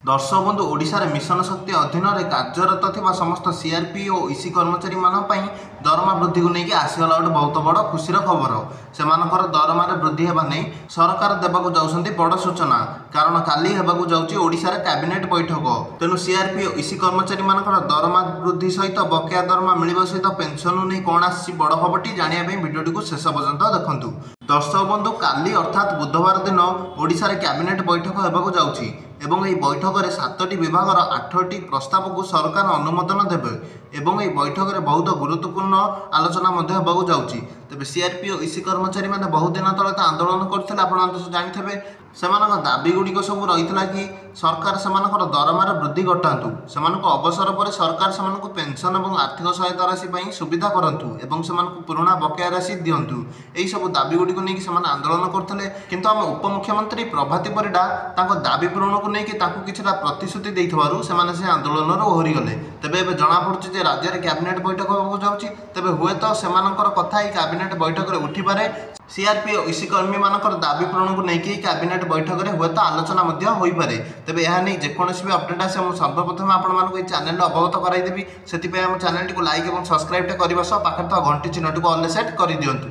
दर्शक बंधु ओडिशा रे मिशन शक्ति अधीन कार्यरत थिबा समस्त सीआरपी और ईसी कर्मचारी दरमा वृद्धि को लेकिन आसीगला गोटे बहुत बड़ खुशीर खबर से दरमा वृद्धि होगा नहीं सरकार देवाक जाऊँच बड़ सूचना कारण काली होगा जाऊँगी ओडिशा रे कैबिनेट बैठक तेणु सीआरपी और ईसी कर्मचारी दरमा वृद्धि सहित बकेया दरमा मिलवा सहित पेंशन नहीं कौन आसी बड़ खबरटी जानापी भिडियोटी को शेष पर्यंत देखूँ। दर्शक बंधु काली अर्थात बुधवार दिन ओडिशा रे कैबिनेट बैठक होगा जाऊँगी एवं यह बैठक में 7टी विभागर 8टी प्रस्ताव को सरकार अनुमोदन देवे एवं यह बैठक में बहुत गुरुत्वपूर्ण आलोचना होगा जाऊँगी। तेज सीआरपी और ईसी कर्मचारी मैंने बहुत दिन तले आंदोलन करते आप जानते से दाबी गुड़िक सब रही कि सरकार से दरमार वृद्धि घटातु से अवसर पर सरकार से पेंशन और आर्थिक सहायता राशि सुविधा करूँ एवं से पुराणा बकेया राशि दिंतु यही सब दाबी गुड़ी को लेकिन आंदोलन करते किंतु आम उपमुख्यमंत्री प्रभाती परिडा दाबी पूरण को लेकिन किसी प्रतिश्रुति देथिबारु से आंदोलन ओहरी गले। तेबे एबे जना पड़ुछि जे राज्य में कैबिनेट बैठक होगा जाउछि तेबे हुए तो सेमानकर कथा ही कैबिनेट बैठक में उठी पारे सीआरपी और ईसी कर्मी मानकर दाबी पूरण को लेकिन कैबिनेट बैठक में हुए तो आलोचना हो पारे। तेबे यह नहीं जेकोसी भी अपडेट आसे मुझे सर्वप्रथम आपको चैनल अवगत कराइदेवी से चैनल को लाइक और सब्सक्राइब करने पाखे तो घंटी चिन्हटी को ऑल सेट कर दिंतु।